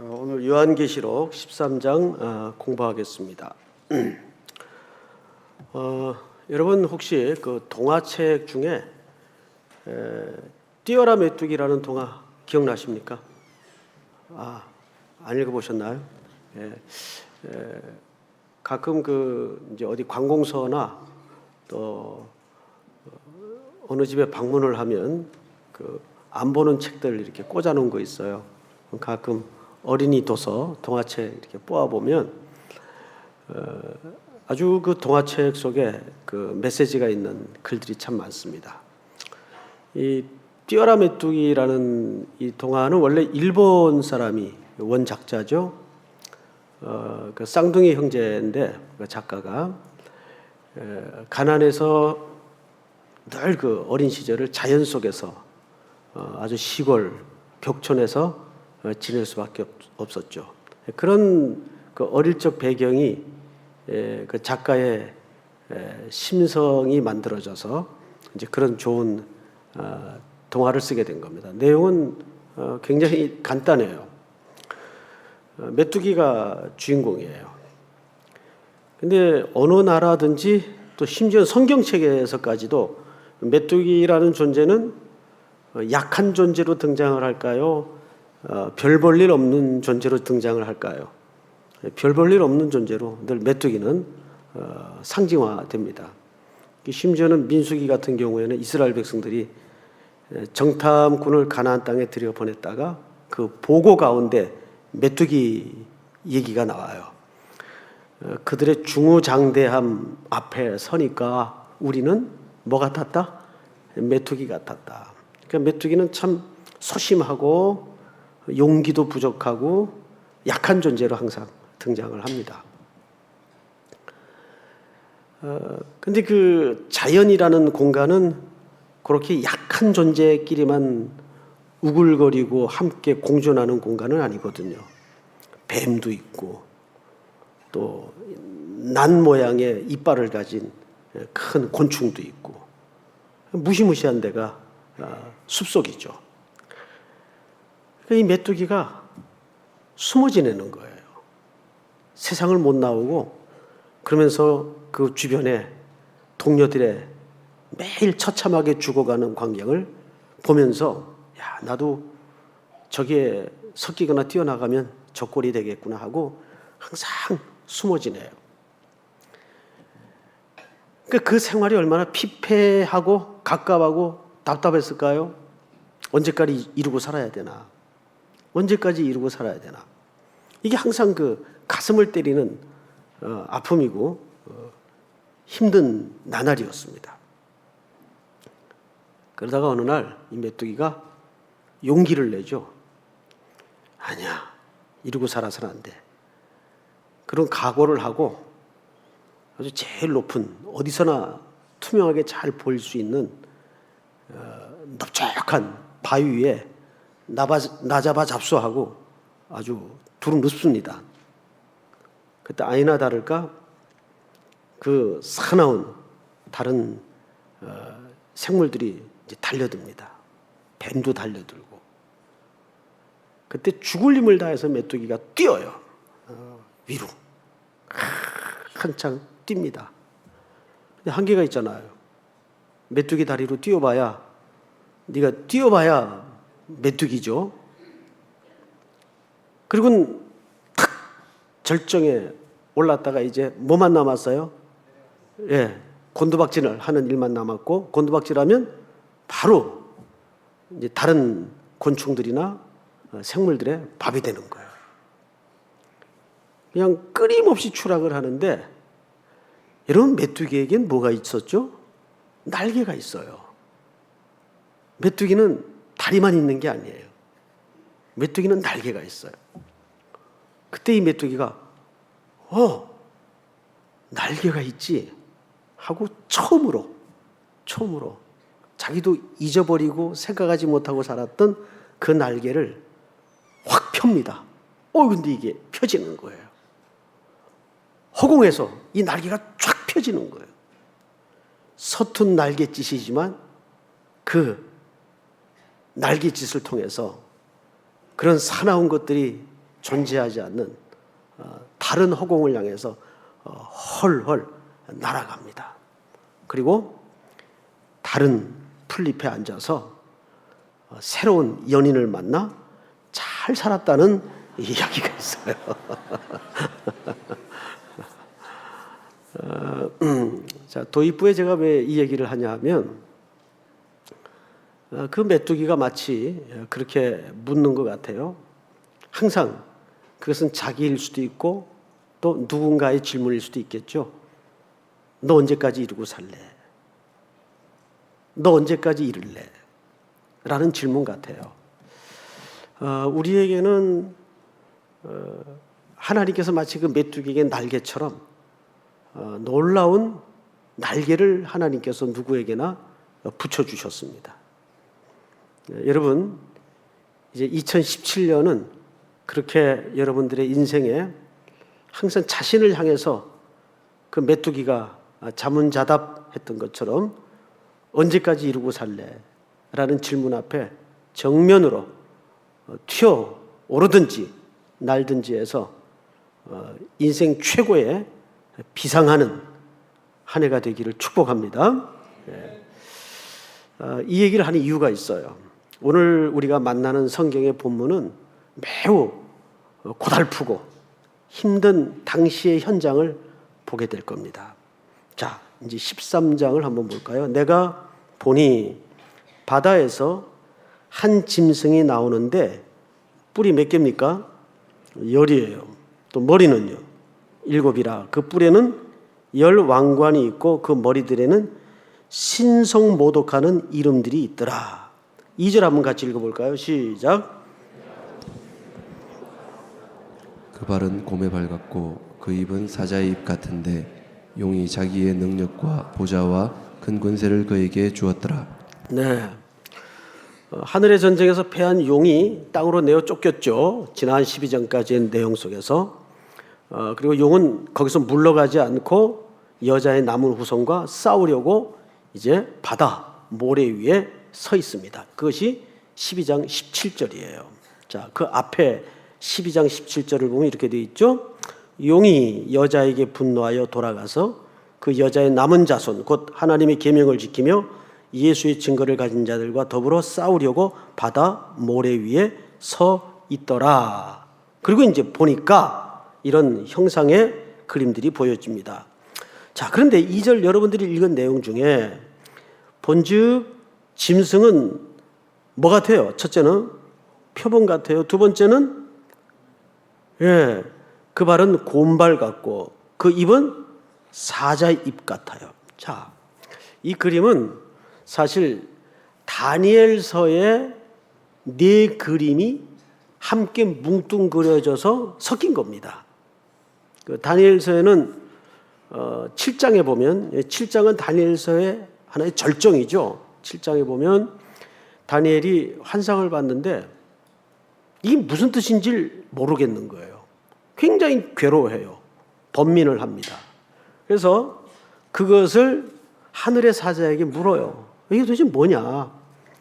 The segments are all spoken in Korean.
오늘 요한계시록 13장 공부하겠습니다. 여러분 혹시 그 동화책 중에 띄어라 메뚜기라는 동화 기억나십니까? 안 읽어보셨나요? 가끔 그 이제 어디 관공서나 또 어느 집에 방문을 하면 그 안 보는 책들 이렇게 꽂아놓은 거 있어요. 가끔 어린이 도서 동화책 이렇게 뽑아보면 아주 그 동화책 속에 그 메시지가 있는 글들이 참 많습니다. 이 띄어라 메뚜기라는 이 동화는 원래 일본 사람이 원작자죠. 그 쌍둥이 형제인데 그 작가가 가난해서 늘 그 어린 시절을 자연 속에서 아주 시골 벽촌에서 지낼 수밖에 없었죠. 그런 그 어릴 적 배경이 그 작가의 심성이 만들어져서 이제 그런 좋은 동화를 쓰게 된 겁니다. 내용은 굉장히 간단해요. 메뚜기가 주인공이에요. 근데 어느 나라든지 또 심지어 성경책에서까지도 메뚜기라는 존재는 약한 존재로 등장을 할까요? 별 볼 일 없는 존재로 등장을 할까요? 별 볼 일 없는 존재로 늘 메뚜기는 상징화됩니다. 심지어는 민수기 같은 경우에는 이스라엘 백성들이 정탐꾼을 가나안 땅에 들여보냈다가 그 보고 가운데 메뚜기 얘기가 나와요. 그들의 중우장대함 앞에 서니까 우리는 뭐 같았다? 메뚜기 같았다. 그러니까 메뚜기는 참 소심하고 용기도 부족하고 약한 존재로 항상 등장을 합니다. 근데 그 자연이라는 공간은 그렇게 약한 존재끼리만 우글거리고 함께 공존하는 공간은 아니거든요. 뱀도 있고 또 난 모양의 이빨을 가진 큰 곤충도 있고 무시무시한 데가 숲속이죠. 이 메뚜기가 숨어 지내는 거예요. 세상을 못 나오고 그러면서 그 주변에 동료들의 매일 처참하게 죽어가는 광경을 보면서 야, 나도 저기에 섞이거나 뛰어나가면 저 꼴이 되겠구나 하고 항상 숨어 지내요. 그러니까 그 생활이 얼마나 피폐하고 갑갑하고 답답했을까요? 언제까지 이루고 살아야 되나? 언제까지 이루고 살아야 되나? 이게 항상 그 가슴을 때리는 아픔이고 힘든 나날이었습니다. 그러다가 어느 날 이 메뚜기가 용기를 내죠. 아니야, 이루고 살아서는 안 돼. 그런 각오를 하고 아주 제일 높은 어디서나 투명하게 잘 보일 수 있는 넓적한 바위 위에 나잡아 잡수하고 아주 두루 눕습니다. 그때 아니나 다를까 그 사나운 다른 생물들이 이제 달려듭니다. 뱀도 달려들고 그때 죽을 힘을 다해서 메뚜기가 뛰어요. 위로 한창 뜁니다. 근데 한계가 있잖아요. 메뚜기 다리로 뛰어봐야 네가 뛰어봐야 메뚜기죠. 그리고 탁 절정에 올랐다가 이제 뭐만 남았어요? 곤두박질을 하는 일만 남았고 곤두박질하면 바로 이제 다른 곤충들이나 생물들의 밥이 되는 거예요. 그냥 끊임없이 추락을 하는데 여러분 메뚜기에겐 뭐가 있었죠? 날개가 있어요. 메뚜기는 다리만 있는 게 아니에요. 메뚜기는 날개가 있어요. 그때 이 메뚜기가 날개가 있지 하고 처음으로 자기도 잊어버리고 생각하지 못하고 살았던 그 날개를 확 펴니다. 근데 이게 펴지는 거예요. 허공에서 이 날개가 쫙 펴지는 거예요. 서툰 날갯짓이지만 그 날갯짓을 통해서 그런 사나운 것들이 존재하지 않는 다른 허공을 향해서 헐헐 날아갑니다. 그리고 다른 풀잎에 앉아서 새로운 연인을 만나 잘 살았다는 이야기가 있어요. 자, 도입부에 제가 왜 이 얘기를 하냐면 그 메뚜기가 마치 그렇게 묻는 것 같아요. 항상 그것은 자기일 수도 있고 또 누군가의 질문일 수도 있겠죠. 너 언제까지 이러고 살래? 너 언제까지 이럴래? 라는 질문 같아요. 우리에게는 하나님께서 마치 그 메뚜기에게 날개처럼 놀라운 날개를 하나님께서 누구에게나 붙여주셨습니다. 여러분, 이제 2017년은 그렇게 여러분들의 인생에 항상 자신을 향해서 그 메뚜기가 자문자답했던 것처럼 언제까지 이루고 살래? 라는 질문 앞에 정면으로 튀어오르든지 날든지 해서 인생 최고의 비상하는 한 해가 되기를 축복합니다. 이 얘기를 하는 이유가 있어요. 오늘 우리가 만나는 성경의 본문은 매우 고달프고 힘든 당시의 현장을 보게 될 겁니다. 자, 이제 13장을 한번 볼까요? 내가 보니 바다에서 한 짐승이 나오는데 뿔이 몇 개입니까? 10이에요. 또 머리는요? 7이라. 그 뿔에는 10 왕관이 있고 그 머리들에는 신성모독하는 이름들이 있더라. 2절 한번 같이 읽어볼까요? 시작. 그 발은 곰의 발 같고 그 입은 사자의 입 같은데 용이 자기의 능력과 보좌와 큰 권세를 그에게 주었더라. 네, 하늘의 전쟁에서 패한 용이 땅으로 내어 쫓겼죠. 지난 12장까지의 내용 속에서. 그리고 용은 거기서 물러가지 않고 여자의 남은 후손과 싸우려고 이제 바다 모래 위에 서 있습니다. 그것이 12장 17절이에요. 자, 그 앞에 12장 17절을 보면 이렇게 되어 있죠. 용이 여자에게 분노하여 돌아가서 그 여자의 남은 자손 곧 하나님의 계명을 지키며 예수의 증거를 가진 자들과 더불어 싸우려고 바다 모래 위에 서 있더라. 그리고 이제 보니까 이런 형상의 그림들이 보여집니다. 자, 그런데 2절 여러분들이 읽은 내용 중에 본즉 짐승은 뭐 같아요? 첫째는 표범 같아요. 두 번째는 그 발은 곰발 같고 그 입은 사자의 입 같아요. 자, 이 그림은 사실 다니엘서의 네 그림이 함께 뭉뚱그려져서 섞인 겁니다. 그 다니엘서에는 7장에 보면 7장은 다니엘서의 하나의 절정이죠. 7장에 보면 다니엘이 환상을 봤는데 이게 무슨 뜻인지 모르겠는 거예요. 굉장히 괴로워해요. 번민을 합니다. 그래서 그것을 하늘의 사자에게 물어요. 이게 도대체 뭐냐?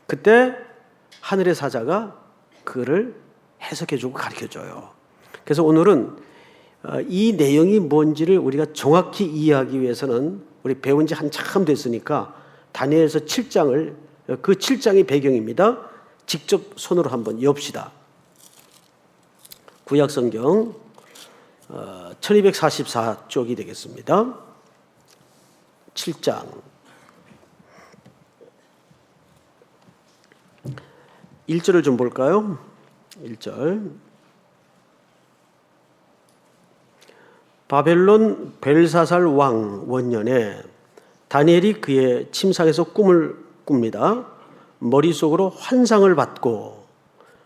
그때 하늘의 사자가 그거를 해석해주고 가르쳐줘요. 그래서 오늘은 이 내용이 뭔지를 우리가 정확히 이해하기 위해서는 우리 배운 지 한참 됐으니까 다니엘서 7장을 그 7장이 배경입니다. 직접 손으로 한번 엽시다. 구약성경 1244쪽이 되겠습니다. 7장 1절을 좀 볼까요? 1절 바벨론 벨사살 왕 원년에 다니엘이 그의 침상에서 꿈을 꿉니다. 머릿속으로 환상을 받고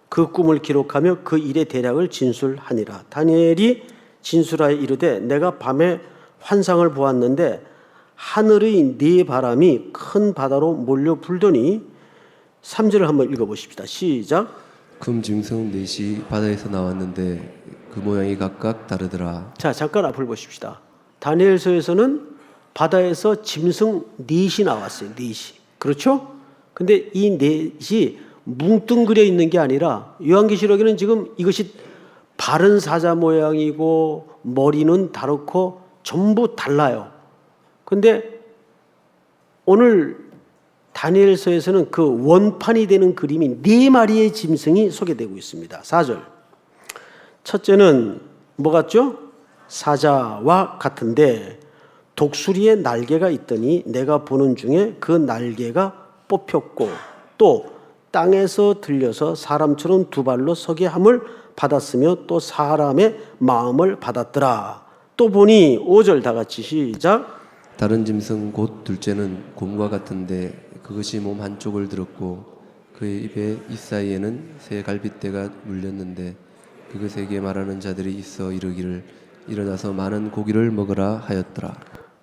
그 꿈을 기록하며 그 일의 대략을 진술하니라. 다니엘이 진술하여 이르되 내가 밤에 환상을 보았는데 하늘의 네 바람이 큰 바다로 몰려 불더니 3절을 한번 읽어보십시다. 시작. 금 짐승 넷이 바다에서 나왔는데 그 모양이 각각 다르더라. 자, 잠깐 앞을 보십시다. 다니엘서에서는 바다에서 짐승 넷이 나왔어요. 넷이. 그렇죠? 근데 이 넷이 뭉뚱그려 있는 게 아니라 요한계시록에는 지금 이것이 발은 사자 모양이고 머리는 다르고 전부 달라요. 근데 오늘 다니엘서에서는 그 원판이 되는 그림이 4마리의 짐승이 소개되고 있습니다. 4절. 첫째는 뭐 같죠? 사자와 같은데 독수리의 날개가 있더니 내가 보는 중에 그 날개가 뽑혔고 또 땅에서 들려서 사람처럼 2발로 서게 함을 받았으며 또 사람의 마음을 받았더라. 또 보니 5절 다 같이 시작. 다른 짐승 곧 둘째는 곰과 같은데 그것이 몸 한쪽을 들었고 그의 입에 잇사이에는 새 갈빗대가 물렸는데 그것에게 말하는 자들이 있어 이르기를 일어나서 많은 고기를 먹으라 하였더라.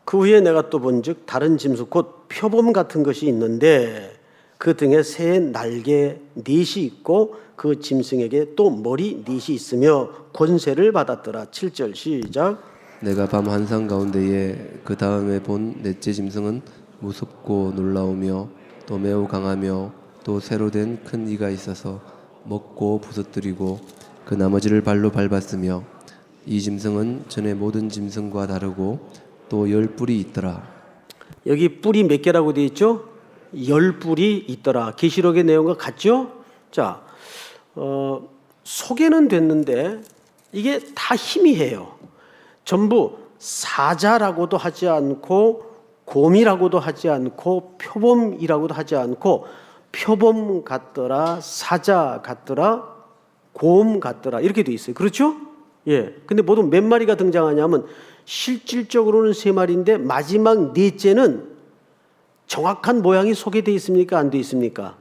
그 후에 내가 또 본즉 다른 짐승 곧 표범 같은 것이 있는데 그 등에 새 날개 4이 있고 그 짐승에게 또 머리 4이 있으며 권세를 받았더라. 7절 시작. 내가 밤 환상 가운데에 그 다음에 본 넷째 짐승은 무섭고 놀라우며 또 매우 강하며 또 새로 된 큰 이가 있어서 먹고 부서뜨리고 그 나머지를 발로 밟았으며 이 짐승은 전에 모든 짐승과 다르고 또 10뿔이 있더라. 여기 뿔이 몇 개라고 되어 있죠? 10뿔이 있더라. 계시록의 내용과 같죠? 자, 소개는 됐는데 이게 다 희미해요. 전부 사자라고도 하지 않고 곰이라고도 하지 않고 표범이라고도 하지 않고 표범 같더라, 사자 같더라, 곰 같더라 이렇게 돼 있어요. 그렇죠? 예. 근데 모두 몇 마리가 등장하냐면 실질적으로는 3마리인데 마지막 넷째는 정확한 모양이 소개되어 있습니까? 안 되어 있습니까?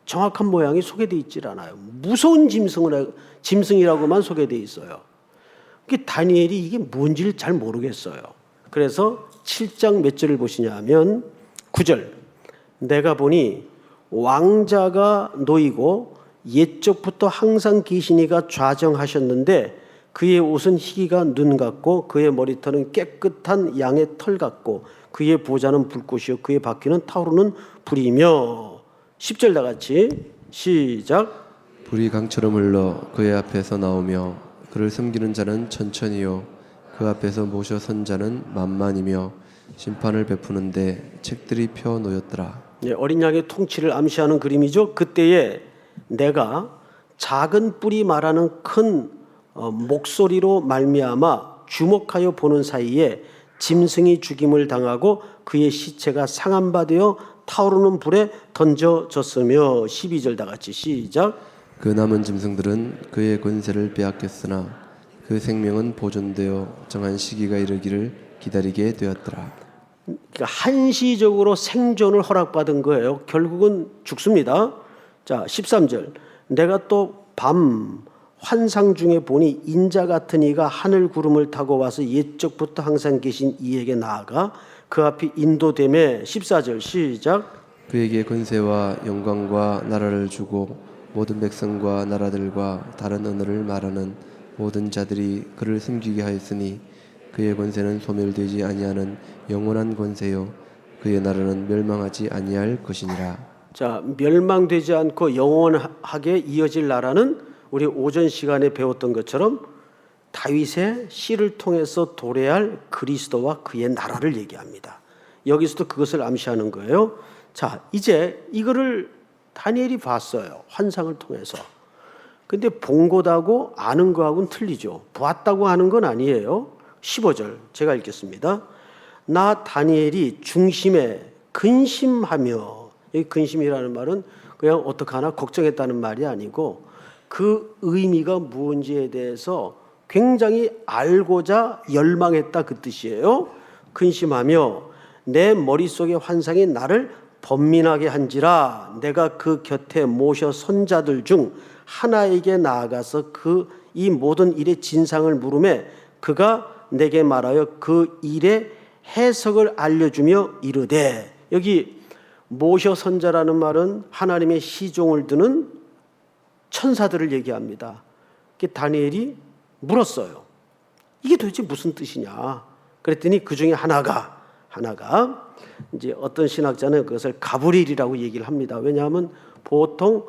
정확한 모양이 소개되어 있질 않아요. 무서운 짐승이라고만 소개되어 있어요. 다니엘이 이게 뭔지를 잘 모르겠어요. 그래서 7장 몇 절을 보시냐 하면 9절. 내가 보니 왕자가 놓이고 옛적부터 항상 계시니가 좌정하셨는데 그의 옷은 희기가 눈 같고 그의 머리털은 깨끗한 양의 털 같고 그의 보좌는 불꽃이요 그의 바퀴는 타오르는 불이며 10절 다 같이 시작. 불이 강처럼 흘러 그의 앞에서 나오며 그를 섬기는 자는 천천히요 그 앞에서 모셔 선 자는 만만이며 심판을 베푸는데 책들이 펴 놓였더라. 예, 어린 양의 통치를 암시하는 그림이죠. 그때에 내가 작은 뿔이 말하는 큰 목소리로 말미암아 주목하여 보는 사이에 짐승이 죽임을 당하고 그의 시체가 상한 바 되어 타오르는 불에 던져졌으며 12절 다 같이 시작. 그 남은 짐승들은 그의 권세를 빼앗겼으나 그 생명은 보존되어 정한 시기가 이르기를 기다리게 되었더라. 그러니까 한시적으로 생존을 허락받은 거예요. 결국은 죽습니다. 자, 13절. 내가 또 밤 환상 중에 보니 인자 같은 이가 하늘 구름을 타고 와서 옛적부터 항상 계신 이에게 나아가 그 앞이 인도됨에 14절 시작. 그에게 권세와 영광과 나라를 주고 모든 백성과 나라들과 다른 언어를 말하는 모든 자들이 그를 섬기게 하였으니 그의 권세는 소멸되지 아니하는 영원한 권세요 그의 나라는 멸망하지 아니할 것이니라. 자, 멸망되지 않고 영원하게 이어질 나라는 우리 오전 시간에 배웠던 것처럼 다윗의 씨를 통해서 도래할 그리스도와 그의 나라를 얘기합니다. 여기서도 그것을 암시하는 거예요. 자, 이제 이거를 다니엘이 봤어요. 환상을 통해서. 근데 본 것하고 아는 거하고는 틀리죠. 보았다고 하는 건 아니에요. 15절 제가 읽겠습니다. 나 다니엘이 중심에 근심하며, 이 근심이라는 말은 그냥 어떡하나 걱정했다는 말이 아니고 그 의미가 무엇인지에 대해서 굉장히 알고자 열망했다 그 뜻이에요. 근심하며 내 머릿속의 환상이 나를 번민하게 한지라 내가 그 곁에 모셔 선자들 중 하나에게 나아가서 그 이 모든 일의 진상을 물으매 그가 내게 말하여 그 일의 해석을 알려주며 이르되, 여기 모셔 선자라는 말은 하나님의 시종을 두는 천사들을 얘기합니다. 다니엘이 물었어요. 이게 도대체 무슨 뜻이냐? 그랬더니 그 중에 하나가 이제 어떤 신학자는 그것을 가브리엘이라고 얘기를 합니다. 왜냐하면 보통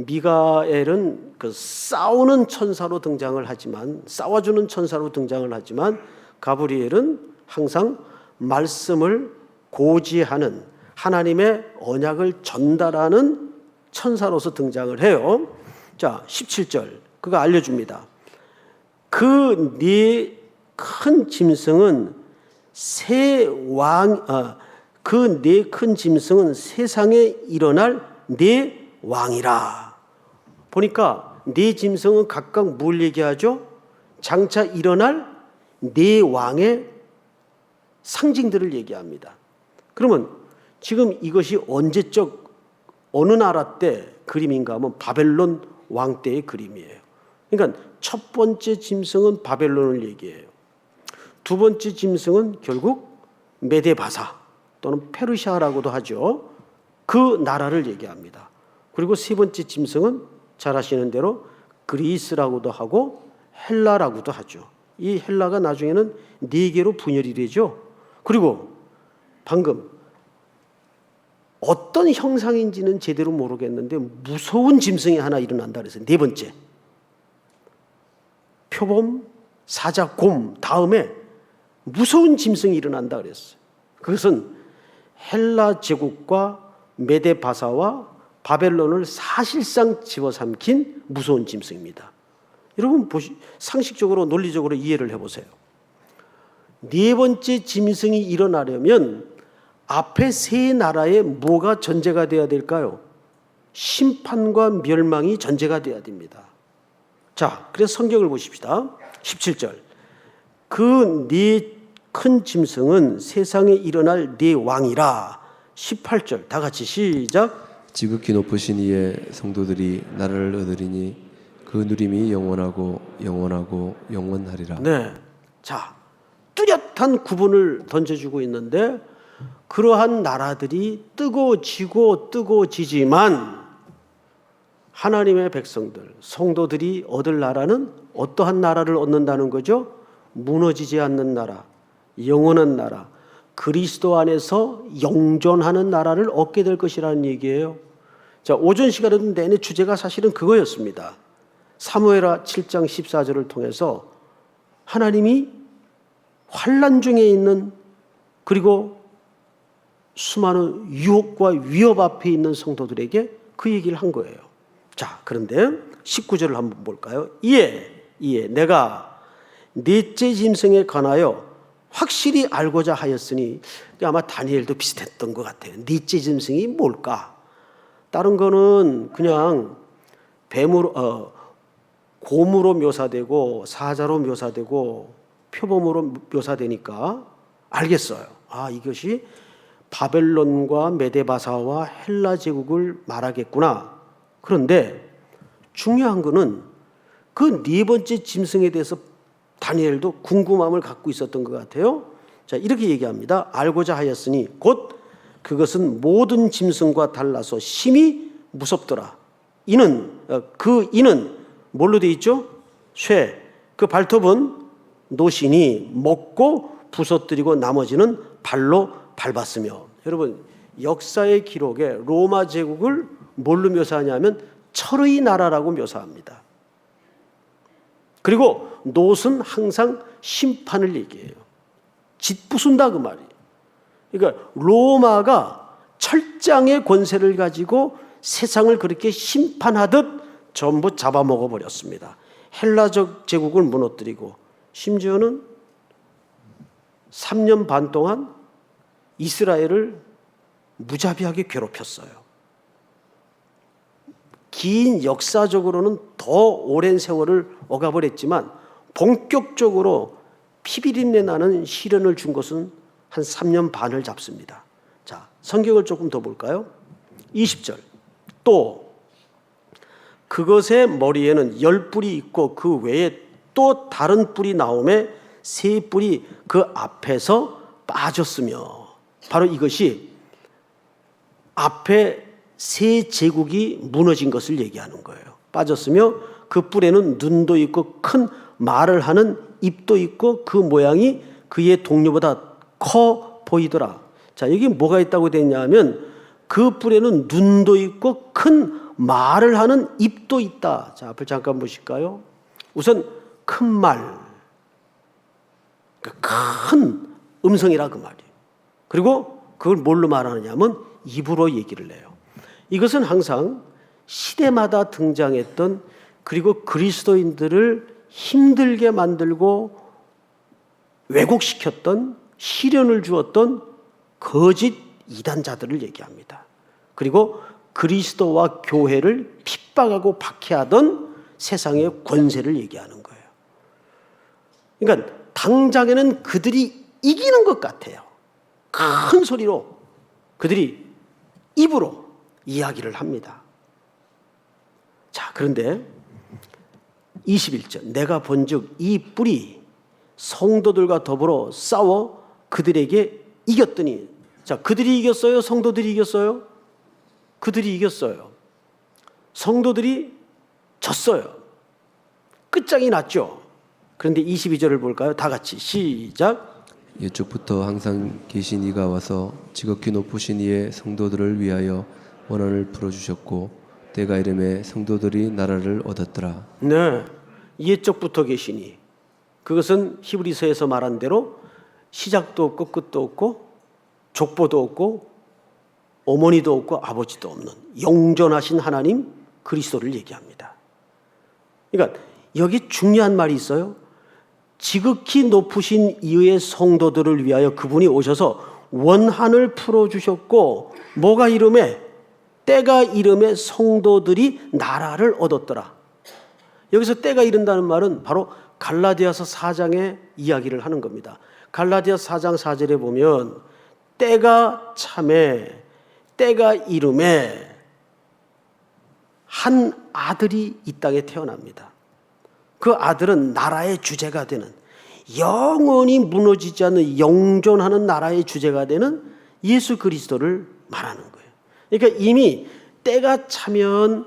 미가엘은 그 싸우는 천사로 등장을 하지만, 싸워주는 천사로 등장을 하지만, 가브리엘은 항상 말씀을 고지하는, 하나님의 언약을 전달하는 천사로서 등장을 해요. 자, 17절 그가 알려줍니다. 그 네 큰 짐승은 그 네 큰 짐승은 세상에 일어날 네 왕이라. 보니까 네 짐승은 각각 뭘 얘기하죠? 장차 일어날 네 왕의 상징들을 얘기합니다. 그러면 지금 이것이 언제적 어느 나라 때 그림인가 하면 바벨론 왕 때의 그림이에요. 그러니까 첫 번째 짐승은 바벨론을 얘기해요. 두 번째 짐승은 결국 메데바사 또는 페르시아라고도 하죠. 그 나라를 얘기합니다. 그리고 세 번째 짐승은 잘 아시는 대로 그리스라고도 하고 헬라라고도 하죠. 이 헬라가 나중에는 네 개로 분열이 되죠. 그리고 방금 어떤 형상인지는 제대로 모르겠는데 무서운 짐승이 하나 일어난다 그랬어요. 네 번째. 표범, 사자, 곰 다음에 무서운 짐승이 일어난다 그랬어요. 그것은 헬라 제국과 메데바사와 바벨론을 사실상 집어삼킨 무서운 짐승입니다. 여러분 상식적으로 논리적으로 이해를 해보세요. 네 번째 짐승이 일어나려면 앞에 세 나라에 뭐가 전제가 돼야 될까요? 심판과 멸망이 전제가 돼야 됩니다. 자, 그래서 성경을 보십시다. 17절. 그 네 큰 짐승은 세상에 일어날 네 왕이라. 18절 다 같이 시작. 지극히 높으신 이의 성도들이 나라를 얻으리니 그 누림이 영원하고 영원하고 영원하리라. 네. 자, 뚜렷한 구분을 던져주고 있는데 그러한 나라들이 뜨고 지지만 하나님의 백성들, 성도들이 얻을 나라는 어떠한 나라를 얻는다는 거죠? 무너지지 않는 나라, 영원한 나라, 그리스도 안에서 영존하는 나라를 얻게 될 것이라는 얘기예요. 자, 오전 시간에도 내내 주제가 사실은 그거였습니다. 사무엘하 7장 14절을 통해서 하나님이 환난 중에 있는, 그리고 수많은 유혹과 위협 앞에 있는 성도들에게 그 얘기를 한 거예요. 자, 그런데 19절을 한번 볼까요? 이에 내가 넷째 짐승에 관하여 확실히 알고자 하였으니, 아마 다니엘도 비슷했던 것 같아요. 넷째 짐승이 뭘까? 다른 거는 그냥 곰으로 묘사되고 사자로 묘사되고 표범으로 묘사되니까 알겠어요. 아, 이것이 바벨론과 메데바사와 헬라 제국을 말하겠구나. 그런데 중요한 거는 그 네 번째 짐승에 대해서 다니엘도 궁금함을 갖고 있었던 것 같아요. 자, 이렇게 얘기합니다. 알고자 하였으니 곧 그것은 모든 짐승과 달라서 심히 무섭더라. 이는 뭘로 돼 있죠? 쇠. 그 발톱은 노신이 먹고 부서뜨리고 나머지는 발로 밟았으며. 여러분, 역사의 기록에 로마 제국을 뭘로 묘사하냐면 철의 나라라고 묘사합니다. 그리고 놋은 항상 심판을 얘기해요. 짓부순다 그 말이에요. 그러니까 로마가 철장의 권세를 가지고 세상을 그렇게 심판하듯 전부 잡아먹어 버렸습니다. 헬라적 제국을 무너뜨리고 심지어는 3년 반 동안 이스라엘을 무자비하게 괴롭혔어요. 긴 역사적으로는 더 오랜 세월을 억압을 본격적으로 피비린내 나는 시련을 준 것은 한 3년 반을 잡습니다. 자, 성경을 조금 더 볼까요? 20절. 또 그것의 머리에는 10뿔이 있고 그 외에 또 다른 뿔이 나오매 3뿔이 그 앞에서 빠졌으며. 바로 이것이 앞에 세 제국이 무너진 것을 얘기하는 거예요. 빠졌으며 그 뿔에는 눈도 있고 큰 말을 하는 입도 있고 그 모양이 그의 동료보다 커 보이더라. 자, 여기 뭐가 있다고 되어 있냐면 그 뿔에는 눈도 있고 큰 말을 하는 입도 있다. 자, 앞을 잠깐 보실까요? 우선 큰 말, 큰 음성이라 그 말이에요. 그리고 그걸 뭘로 말하느냐면 입으로 얘기를 해요. 이것은 항상 시대마다 등장했던, 그리고 그리스도인들을 힘들게 만들고 왜곡시켰던, 시련을 주었던 거짓 이단자들을 얘기합니다. 그리고 그리스도와 교회를 핍박하고 박해하던 세상의 권세를 얘기하는 거예요. 그러니까 당장에는 그들이 이기는 것 같아요. 큰 소리로 그들이 입으로 이야기를 합니다. 자, 그런데 21절, 내가 본즉 이 뿔이 성도들과 더불어 싸워 그들에게 이겼더니, 자, 그들이 이겼어요? 성도들이 이겼어요? 그들이 이겼어요. 성도들이 졌어요. 끝장이 났죠. 그런데 22절을 볼까요? 다 같이 시작. 예적부터 항상 계신 이가 와서 지극히 높으신 이의 성도들을 위하여 원한을 풀어주셨고 때가 이름에 성도들이 나라를 얻었더라. 네, 옛적부터 계시니, 그것은 히브리서에서 말한 대로 시작도 없고 끝도 없고 족보도 없고 어머니도 없고 아버지도 없는 영존하신 하나님 그리스도를 얘기합니다. 그러니까 여기 중요한 말이 있어요. 지극히 높으신 이의 성도들을 위하여 그분이 오셔서 원한을 풀어주셨고, 뭐가 이름에? 때가 이름에 성도들이 나라를 얻었더라. 여기서 때가 이른다는 말은 바로 갈라디아서 4장의 이야기를 하는 겁니다. 갈라디아 4장 4절에 보면 때가 참에, 때가 이름에 한 아들이 이 땅에 태어납니다. 그 아들은 나라의 주제가 되는, 영원히 무너지지 않는 영존하는 나라의 주제가 되는 예수 그리스도를 말하는 거예요. 그러니까 이미 때가 차면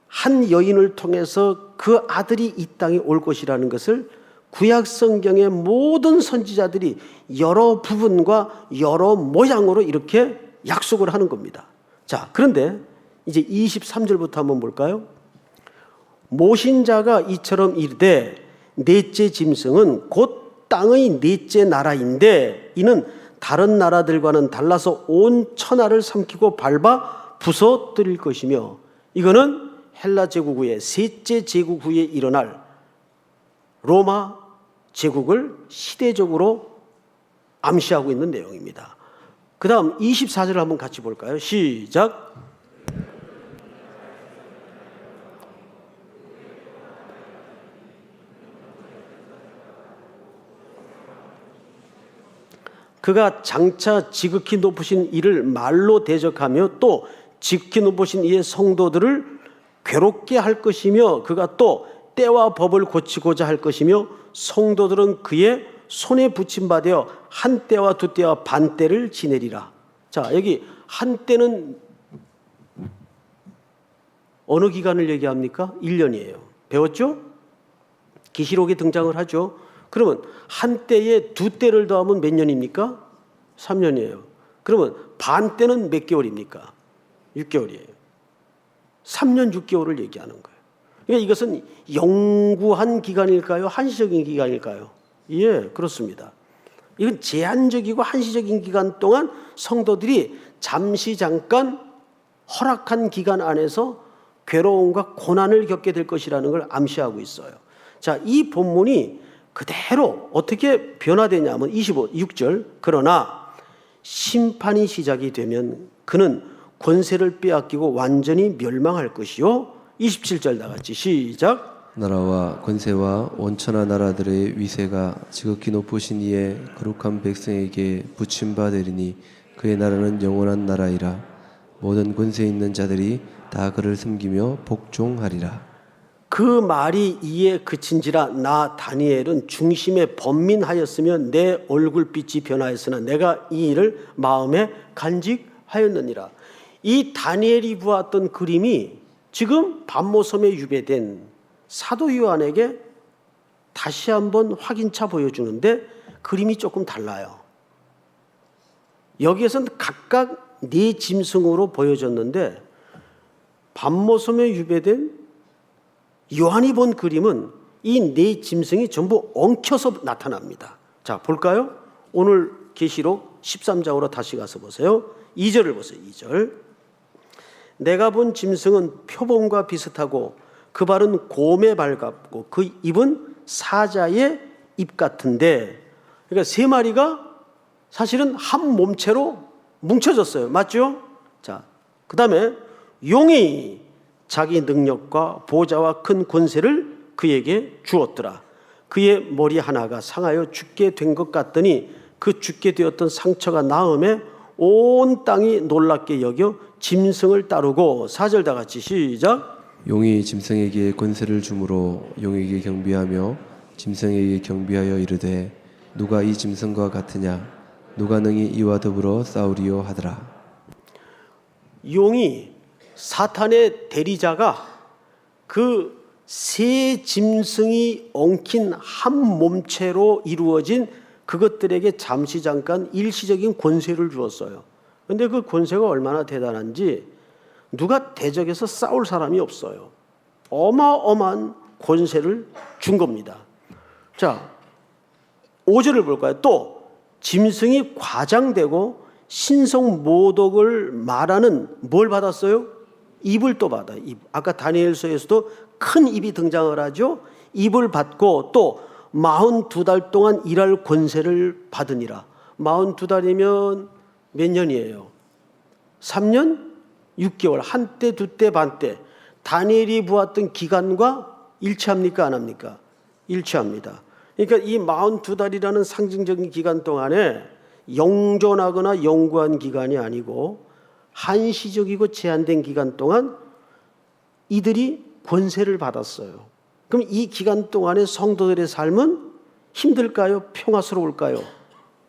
한 여인을 통해서 그 아들이 이 땅에 올 것이라는 것을 구약 성경의 모든 선지자들이 여러 부분과 여러 모양으로 이렇게 약속을 하는 겁니다. 자, 그런데 이제 23절부터 한번 볼까요? 모신 자가 이처럼 이르되 넷째 짐승은 곧 땅의 넷째 나라인데 이는 다른 나라들과는 달라서 온 천하를 삼키고 밟아 부서뜨릴 것이며, 이거는 헬라 제국 후에 셋째 제국 후에 일어날 로마 제국을 시대적으로 암시하고 있는 내용입니다. 그 다음 24절을 한번 같이 볼까요? 시작. 그가 장차 지극히 높으신 이를 말로 대적하며 또 지극히 높으신 이의 성도들을 괴롭게 할 것이며, 그가 또 때와 법을 고치고자 할 것이며 성도들은 그의 손에 붙임받아 한 때와 두 때와 반 때를 지내리라. 자, 여기 한 때는 어느 기간을 얘기합니까? 1년이에요. 배웠죠? 계시록에 등장을 하죠. 그러면 한 때에 두 때를 더하면 몇 년입니까? 3년이에요. 그러면 반 때는 몇 개월입니까? 6개월이에요. 3년 6개월을 얘기하는 거예요. 그러니까 이것은 영구한 기간일까요? 한시적인 기간일까요? 예, 그렇습니다. 이건 제한적이고 한시적인 기간 동안 성도들이 잠시 잠깐 허락한 기간 안에서 괴로움과 고난을 겪게 될 것이라는 걸 암시하고 있어요. 자, 이 본문이 그대로 어떻게 변화되냐면 26절, 그러나 심판이 시작이 되면 그는 권세를 빼앗기고 완전히 멸망할 것이요. 27절 다 같이 시작. 나라와 권세와 원천하 나라들의 위세가 지극히 높으신 이의 거룩한 백성에게 붙임받으리니 그의 나라는 영원한 나라이라. 모든 권세 있는 자들이 다 그를 섬기며 복종하리라. 그 말이 이에 그친지라 나 다니엘은 중심에 번민하였으며 내 얼굴빛이 변하였으나 내가 이 일을 마음에 간직하였느니라. 이 다니엘이 보았던 그림이 지금 반모섬에 유배된 사도 요한에게 다시 한번 확인차 보여주는데 그림이 조금 달라요. 여기에서는 각각 네 짐승으로 보여졌는데 밤모섬에 유배된 요한이 본 그림은 이 네 짐승이 전부 엉켜서 나타납니다. 자, 볼까요? 오늘 계시록 13장으로 다시 가서 보세요. 2절을 보세요. 2절. 내가 본 짐승은 표범과 비슷하고 그 발은 곰에 발 같고 그 입은 사자의 입 같은데, 그러니까 세 마리가 사실은 한 몸체로 뭉쳐졌어요. 맞죠? 자, 그 다음에 용이 자기 능력과 보좌와 큰 권세를 그에게 주었더라. 그의 머리 하나가 상하여 죽게 된 것 같더니 그 죽게 되었던 상처가 나음에 온 땅이 놀랍게 여겨 짐승을 따르고. 4절 다 같이 시작. 용이 짐승에게 권세를 주므로 용에게 경비하며 짐승에게 경비하여 이르되 누가 이 짐승과 같으냐 누가 능히 이와 더불어 싸우리요 하더라. 용이 사탄의 대리자가 그 세 짐승이 엉킨 한 몸체로 이루어진 그것들에게 잠시 잠깐 일시적인 권세를 주었어요. 그런데 그 권세가 얼마나 대단한지 누가 대적해서 싸울 사람이 없어요. 어마어마한 권세를 준 겁니다. 자, 5절을 볼까요? 또 짐승이 과장되고 신성 모독을 말하는 뭘 받았어요? 입을 또 받아요. 입. 아까 다니엘서에서도 큰 입이 등장을 하죠. 입을 받고 또 42달 동안 일할 권세를 받으니라. 42달이면 몇 년이에요? 3년 6개월. 한때 두때 반때. 다니엘이 보았던 기간과 일치합니까? 안 합니까? 일치합니다. 그러니까 이 42달이라는 상징적인 기간 동안에 영존하거나 영구한 기간이 아니고 한시적이고 제한된 기간 동안 이들이 권세를 받았어요. 그럼 이 기간 동안에 성도들의 삶은 힘들까요? 평화스러울까요?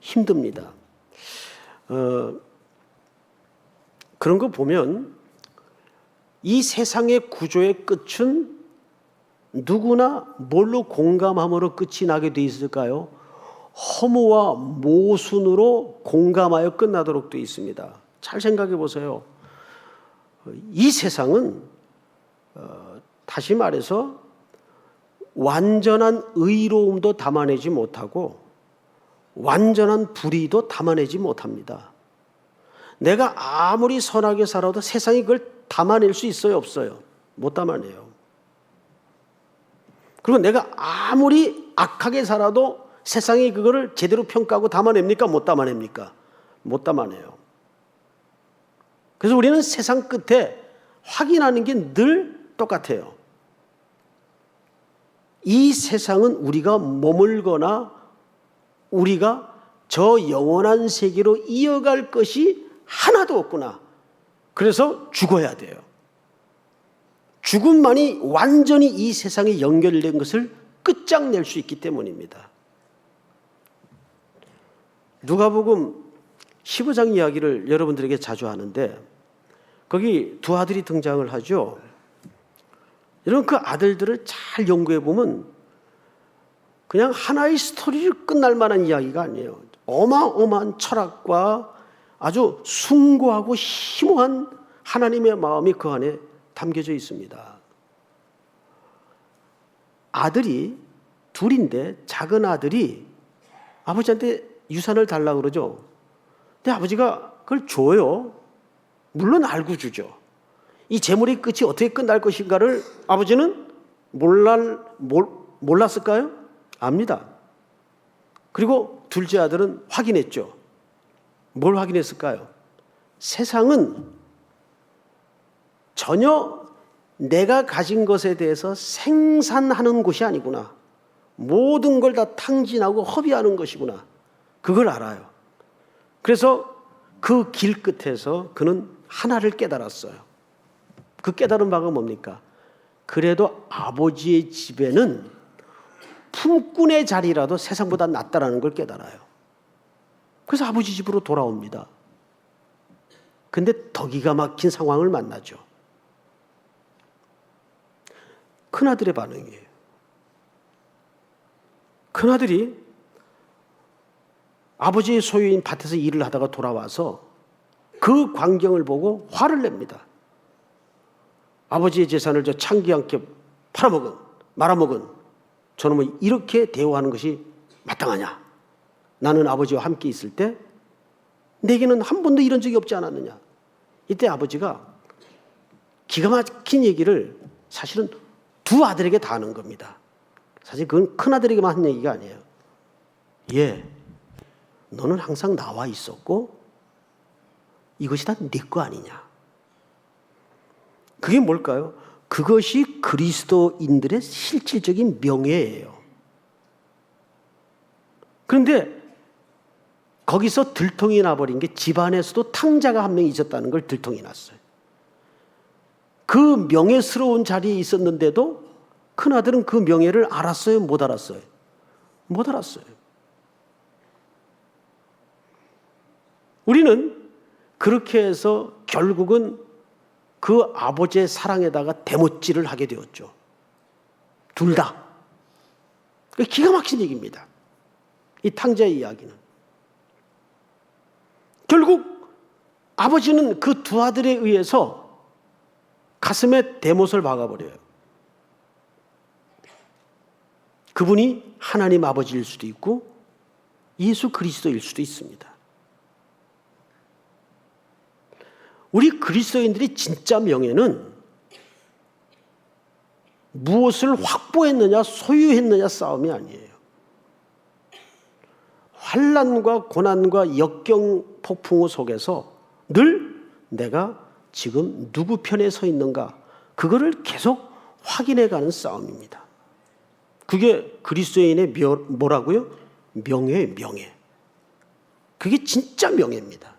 힘듭니다. 그런 거 보면 이 세상의 구조의 끝은 누구나 뭘로 공감함으로 끝이 나게 돼 있을까요? 허무와 모순으로 공감하여 끝나도록 돼 있습니다. 잘 생각해 보세요. 이 세상은 다시 말해서 완전한 의로움도 담아내지 못하고 완전한 불의도 담아내지 못합니다. 내가 아무리 선하게 살아도 세상이 그걸 담아낼 수 있어요? 없어요? 못 담아내요. 그리고 내가 아무리 악하게 살아도 세상이 그거를 제대로 평가하고 담아냅니까? 못 담아냅니까? 못 담아내요. 그래서 우리는 세상 끝에 확인하는 게 늘 똑같아요. 이 세상은 우리가 머물거나 우리가 저 영원한 세계로 이어갈 것이 하나도 없구나. 그래서 죽어야 돼요. 죽음만이 완전히 이 세상에 연결된 것을 끝장낼 수 있기 때문입니다. 누가복음 15장 이야기를 여러분들에게 자주 하는데 거기 두 아들이 등장을 하죠. 여러분 그 아들들을 잘 연구해 보면 그냥 하나의 스토리를 끝날 만한 이야기가 아니에요. 어마어마한 철학과 아주 숭고하고 심오한 하나님의 마음이 그 안에 담겨져 있습니다. 아들이 둘인데 작은 아들이 아버지한테 유산을 달라고 그러죠. 근데 아버지가 그걸 줘요. 물론 알고 주죠. 이 재물의 끝이 어떻게 끝날 것인가를 아버지는 몰랐을까요? 압니다. 그리고 둘째 아들은 확인했죠. 뭘 확인했을까요? 세상은 전혀 내가 가진 것에 대해서 생산하는 곳이 아니구나. 모든 걸 다 탕진하고 허비하는 것이구나. 그걸 알아요. 그래서 그 길 끝에서 그는 하나를 깨달았어요. 그 깨달은 바가 뭡니까? 그래도 아버지의 집에는 품꾼의 자리라도 세상보다 낫다라는 걸 깨달아요. 그래서 아버지 집으로 돌아옵니다. 근데 더 기가 막힌 상황을 만나죠. 큰아들의 반응이에요. 큰아들이 아버지의 소유인 밭에서 일을 하다가 돌아와서 그 광경을 보고 화를 냅니다. 아버지의 재산을 저 창기함께 말아먹은 저놈을 이렇게 대우하는 것이 마땅하냐? 나는 아버지와 함께 있을 때 내게는 한 번도 이런 적이 없지 않았느냐? 이때 아버지가 기가 막힌 얘기를 사실은 두 아들에게 다 하는 겁니다. 사실 그건 큰 아들에게만 한 얘기가 아니에요. 너는 항상 나와 있었고 이것이 다 네 거 아니냐? 그게 뭘까요? 그것이 그리스도인들의 실질적인 명예예요. 그런데 거기서 들통이 나버린 게 집안에서도 탕자가 한 명 있었다는 걸 들통이 났어요. 그 명예스러운 자리에 있었는데도 큰아들은 그 명예를 알았어요? 못 알았어요? 못 알았어요. 우리는 그렇게 해서 결국은 그 아버지의 사랑에다가 대못질을 하게 되었죠. 둘 다. 기가 막힌 얘기입니다. 이 탕자의 이야기는. 결국 아버지는 그 두 아들에 의해서 가슴에 대못을 박아버려요. 그분이 하나님 아버지일 수도 있고 예수 그리스도일 수도 있습니다. 우리 그리스도인들이 진짜 명예는 무엇을 확보했느냐 소유했느냐 싸움이 아니에요. 환난과 고난과 역경 폭풍우 속에서 늘 내가 지금 누구 편에 서 있는가 그거를 계속 확인해가는 싸움입니다. 그게 그리스도인의 뭐라고요? 명예예요. 명예. 그게 진짜 명예입니다.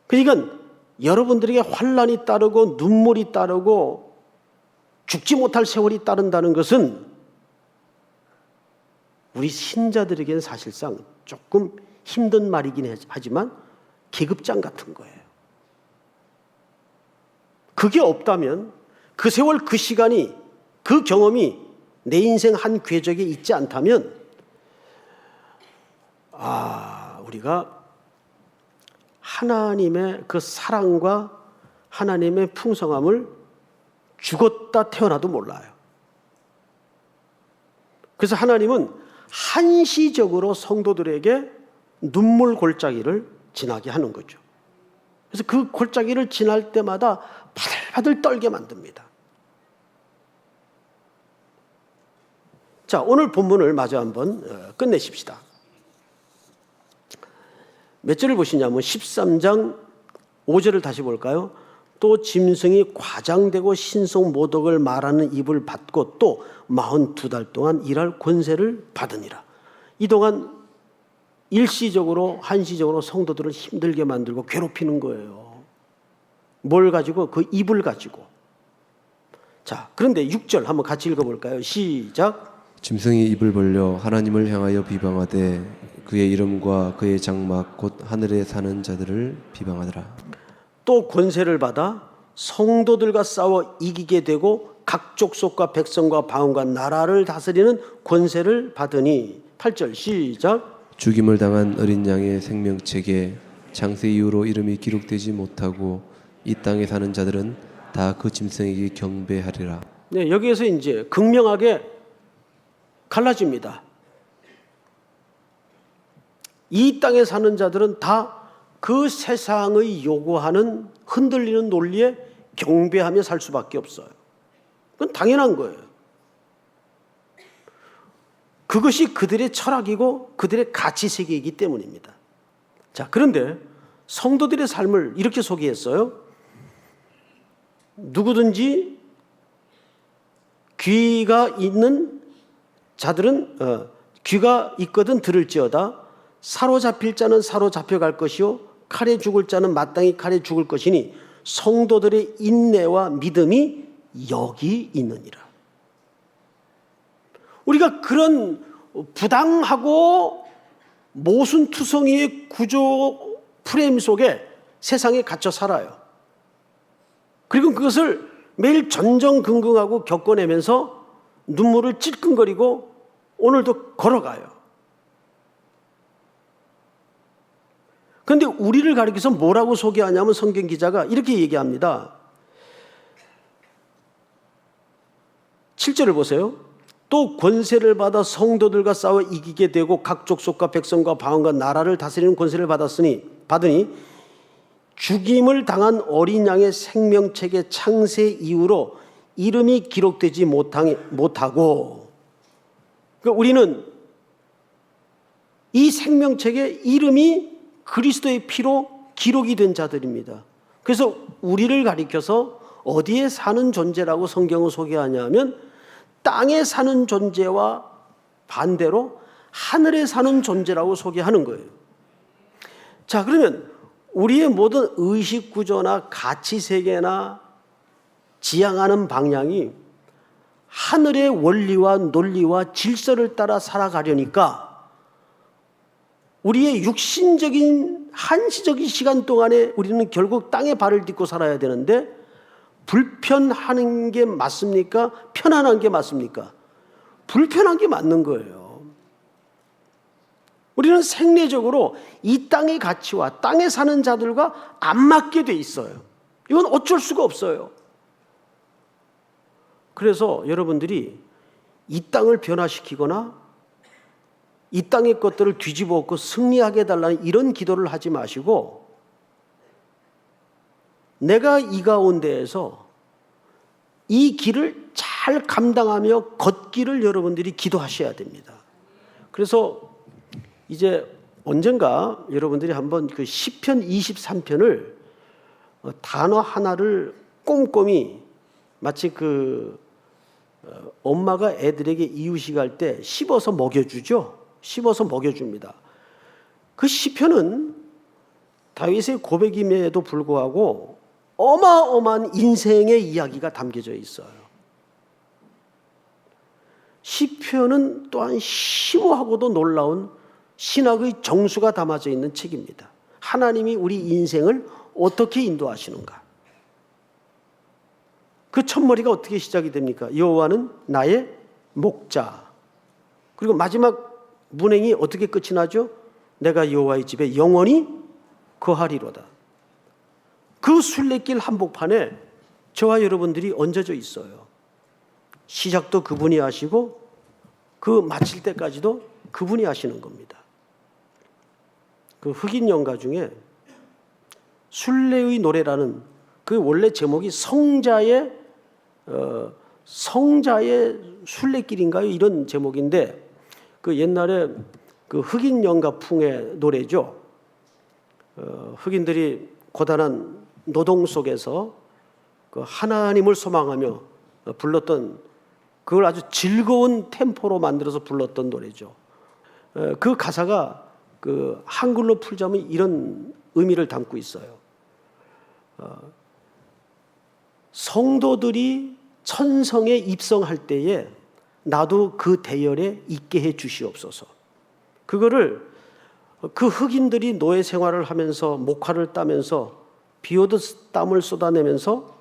그러니까 여러분들에게 환난이 따르고 눈물이 따르고 죽지 못할 세월이 따른다는 것은 우리 신자들에게는 사실상 조금 힘든 말이긴 하지만 계급장 같은 거예요. 그게 없다면 그 세월 그 시간이 그 경험이 내 인생 한 궤적에 있지 않다면 우리가 하나님의 그 사랑과 하나님의 풍성함을 죽었다 태어나도 몰라요. 그래서 하나님은 한시적으로 성도들에게 눈물 골짜기를 지나게 하는 거죠. 그래서 그 골짜기를 지날 때마다 바들바들 떨게 만듭니다. 자, 오늘 본문을 마저 한번 끝내십시다. 몇 절을 보시냐면 13장 5절을 다시 볼까요? 또 짐승이 과장되고 신성 모독을 말하는 입을 받고 또 42달 동안 일할 권세를 받으니라. 이동안 일시적으로 한시적으로 성도들을 힘들게 만들고 괴롭히는 거예요. 뭘 가지고? 그 입을 가지고. 자, 그런데 6절 한번 같이 읽어볼까요? 시작. 짐승이 입을 벌려 하나님을 향하여 비방하되 그의 이름과 그의 장막 곧 하늘에 사는 자들을 비방하더라. 또 권세를 받아 성도들과 싸워 이기게 되고 각 족속과 백성과 방언과 나라를 다스리는 권세를 받으니 8절 시작. 죽임을 당한 어린 양의 생명책에 장세 이후로 이름이 기록되지 못하고 이 땅에 사는 자들은 다 그 짐승에게 경배하리라. 네, 여기에서 이제 극명하게 갈라집니다. 이 땅에 사는 자들은 다 그 세상의 요구하는 흔들리는 논리에 경배하며 살 수밖에 없어요. 그건 당연한 거예요. 그것이 그들의 철학이고 그들의 가치 세계이기 때문입니다. 자, 그런데 성도들의 삶을 이렇게 소개했어요. 누구든지 귀가 있는 자들은 귀가 있거든 들을지어다. 사로잡힐 자는 사로잡혀갈 것이요 칼에 죽을 자는 마땅히 칼에 죽을 것이니 성도들의 인내와 믿음이 여기 있느니라. 우리가 그런 부당하고 모순투성이의 구조 프레임 속에 세상에 갇혀 살아요. 그리고 그것을 매일 전전긍긍하고 겪어내면서 눈물을 찔끔거리고 오늘도 걸어가요. 그런데 우리를 가리켜서 뭐라고 소개하냐면 성경 기자가 이렇게 얘기합니다. 7절을 보세요. 또 권세를 받아 성도들과 싸워 이기게 되고 각 족속과 백성과 방언과 나라를 다스리는 권세를 받으니 죽임을 당한 어린 양의 생명책의 창세 이후로 이름이 기록되지 못하고, 그러니까 우리는 이 생명책에 이름이 그리스도의 피로 기록이 된 자들입니다. 그래서 우리를 가리켜서 어디에 사는 존재라고 성경을 소개하냐면 땅에 사는 존재와 반대로 하늘에 사는 존재라고 소개하는 거예요. 자, 그러면 우리의 모든 의식 구조나 가치 세계나 지향하는 방향이 하늘의 원리와 논리와 질서를 따라 살아가려니까 우리의 육신적인 한시적인 시간 동안에 우리는 결국 땅에 발을 딛고 살아야 되는데, 불편한 게 맞습니까? 편안한 게 맞습니까? 불편한 게 맞는 거예요. 우리는 생리적으로 이 땅의 가치와 땅에 사는 자들과 안 맞게 돼 있어요. 이건 어쩔 수가 없어요. 그래서 여러분들이 이 땅을 변화시키거나 이 땅의 것들을 뒤집어 엎고 승리하게 해달라는 이런 기도를 하지 마시고, 내가 이 가운데에서 이 길을 잘 감당하며 걷기를 여러분들이 기도하셔야 됩니다. 그래서 이제 언젠가 여러분들이 한번 그 시편 23편을 단어 하나를 꼼꼼히, 마치 엄마가 애들에게 이유식 할 때 씹어서 먹여주죠. 씹어서 먹여줍니다. 그 시편은 다윗의 고백임에도 불구하고 어마어마한 인생의 이야기가 담겨져 있어요. 시편은 또한 심오하고도 놀라운 신학의 정수가 담아져 있는 책입니다. 하나님이 우리 인생을 어떻게 인도하시는가. 그 첫머리가 어떻게 시작이 됩니까? 여호와는 나의 목자. 그리고 마지막 문행이 어떻게 끝이 나죠? 내가 여호와의 집에 영원히 거하리로다. 그 순례길 한복판에 저와 여러분들이 얹어져 있어요. 시작도 그분이 하시고 그 마칠 때까지도 그분이 하시는 겁니다. 그 흑인 연가 중에 순례의 노래라는, 그 원래 제목이 성자의 순례길인가요? 이런 제목인데, 그 옛날에 그 흑인 연가풍의 노래죠. 흑인들이 고단한 노동 속에서 그 하나님을 소망하며 불렀던, 그걸 아주 즐거운 템포로 만들어서 불렀던 노래죠. 그 가사가 그 한글로 풀자면 이런 의미를 담고 있어요. 성도들이 천성에 입성할 때에 나도 그 대열에 있게 해 주시옵소서. 그거를 그 흑인들이 노예 생활을 하면서 목화를 따면서 비 오듯 땀을 쏟아내면서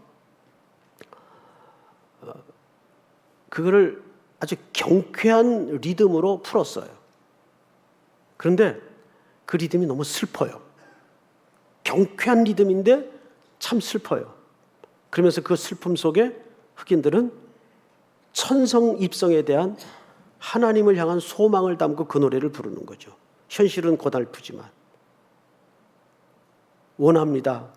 그거를 아주 경쾌한 리듬으로 풀었어요. 그런데 그 리듬이 너무 슬퍼요. 경쾌한 리듬인데 참 슬퍼요. 그러면서 그 슬픔 속에 흑인들은 천성 입성에 대한 하나님을 향한 소망을 담고 그 노래를 부르는 거죠. 현실은 고달프지만 원합니다.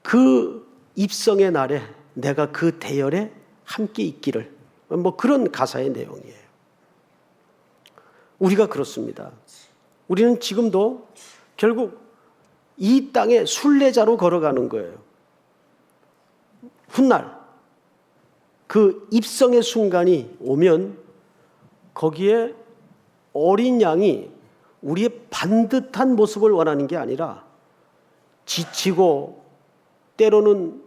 그 입성의 날에 내가 그 대열에 함께 있기를, 뭐 그런 가사의 내용이에요. 우리가 그렇습니다. 우리는 지금도 결국 이 땅의 순례자로 걸어가는 거예요. 훗날 그 입성의 순간이 오면 거기에 어린 양이 우리의 반듯한 모습을 원하는 게 아니라 지치고 때로는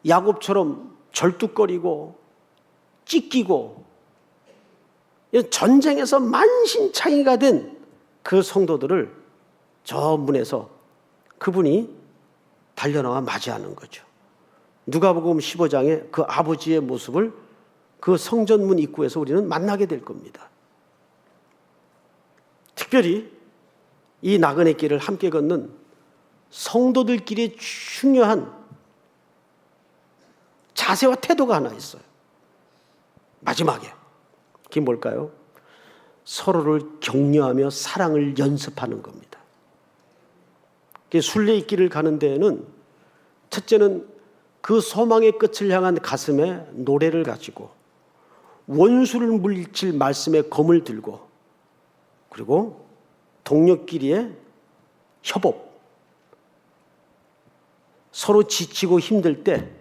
야곱처럼 절뚝거리고 찢기고 전쟁에서 만신창이가 된 그 성도들을 저 문에서 그분이 달려나와 맞이하는 거죠. 누가복음 15장에 그 아버지의 모습을 그 성전문 입구에서 우리는 만나게 될 겁니다. 특별히 이 나그네 길을 함께 걷는 성도들끼리 중요한 자세와 태도가 하나 있어요. 마지막에 그게 뭘까요? 서로를 격려하며 사랑을 연습하는 겁니다. 순례의 길을 가는 데에는 첫째는 그 소망의 끝을 향한 가슴에 노래를 가지고, 원수를 물리칠 말씀의 검을 들고, 그리고 동료끼리의 협업, 서로 지치고 힘들 때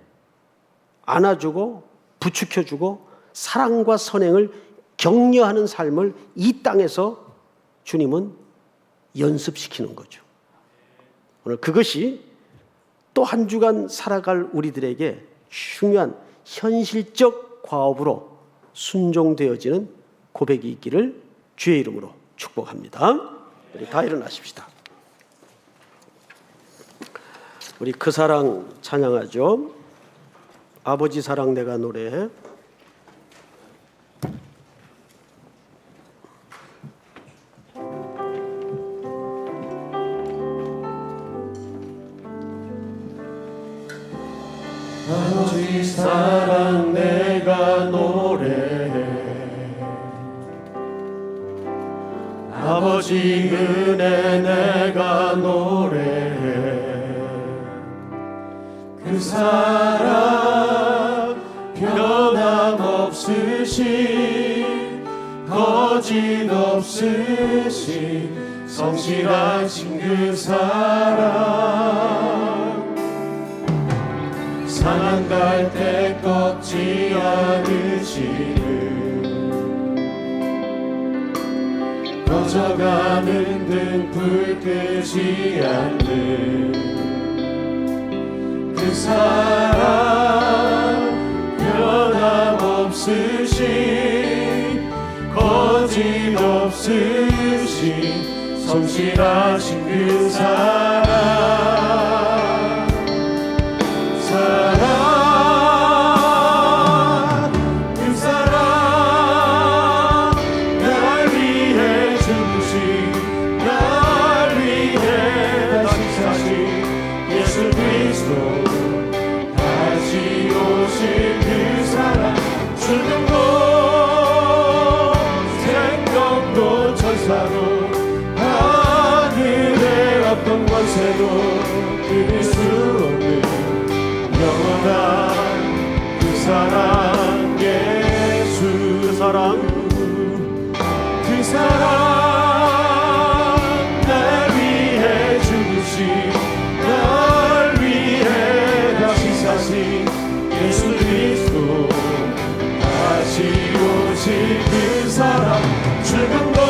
안아주고 부축해주고 사랑과 선행을 격려하는 삶을 이 땅에서 주님은 연습시키는 거죠. 오늘 그것이 또 한 주간 살아갈 우리들에게 중요한 현실적 과업으로 순종되어지는 고백이 있기를 주의 이름으로 축복합니다. 우리 다 일어나십시다. 우리 그 사랑 찬양하죠. 아버지 사랑 내가 노래해. 아버지 사랑 내가 노래해. 아버지 은혜 내가 노래해. 그 사랑 변함없으신 거짓 없으신 성실하신 그 사랑, 상한 갈대 꺾지 않으시는, 꺼져가는 등 불 끄지 않는 그 사랑, 변함없으신 거짓 없으신 성실하신 그 사랑, 그 사랑 날 위해 죽으신, 날 위해 다시 사신 예수 그리스도, 다시 오실 그 사랑, 죽음도 생명도 천사도 하늘의 어떤 권세도 이길 수 없는 영원한 그 사랑 예수, 그 사랑, 그 사랑 날 위해 죽으신, 날 위해 다시 사신 예수 그리스도, 다시 오실 그 사랑, 죽음도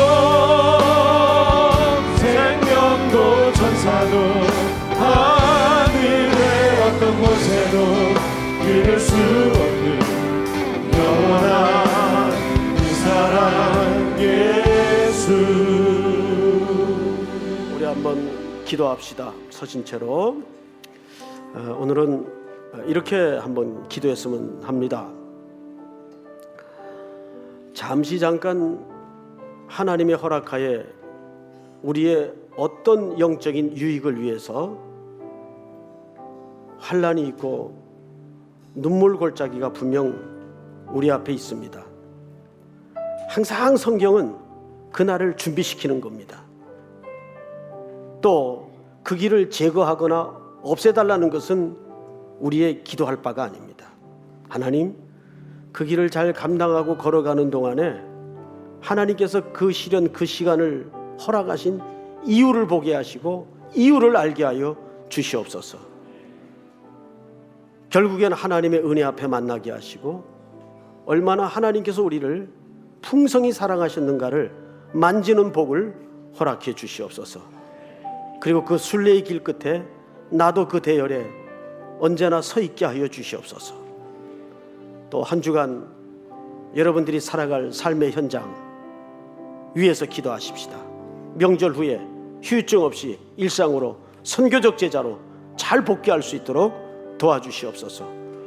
생명도 천사도 어떤 곳에도 이룰 수 없는 영원한 그 사랑 예수. 우리 한번 기도합시다. 서신 채로. 오늘은 이렇게 한번 기도했으면 합니다. 잠시 잠깐 하나님의 허락하에 우리의 어떤 영적인 유익을 위해서 환난이 있고 눈물 골짜기가 분명 우리 앞에 있습니다. 항상 성경은 그날을 준비시키는 겁니다. 또 그 길을 제거하거나 없애달라는 것은 우리의 기도할 바가 아닙니다. 하나님, 그 길을 잘 감당하고 걸어가는 동안에 하나님께서 그 시련, 그 시간을 허락하신 이유를 보게 하시고 이유를 알게 하여 주시옵소서. 결국엔 하나님의 은혜 앞에 만나게 하시고 얼마나 하나님께서 우리를 풍성히 사랑하셨는가를 만지는 복을 허락해 주시옵소서. 그리고 그 순례의 길 끝에 나도 그 대열에 언제나 서 있게 하여 주시옵소서. 또 한 주간 여러분들이 살아갈 삶의 현장 위에서 기도하십시다. 명절 후에 휴유증 없이 일상으로 선교적 제자로 잘 복귀할 수 있도록 도와주시옵소서.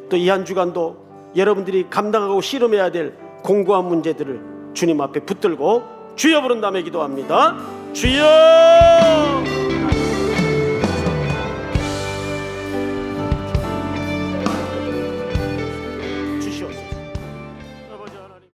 또 이 한 주간도 여러분들이 감당하고 씨름해야 될 공고한 문제들을 주님 앞에 붙들고 주여 부른 다음에 기도합니다. 주여!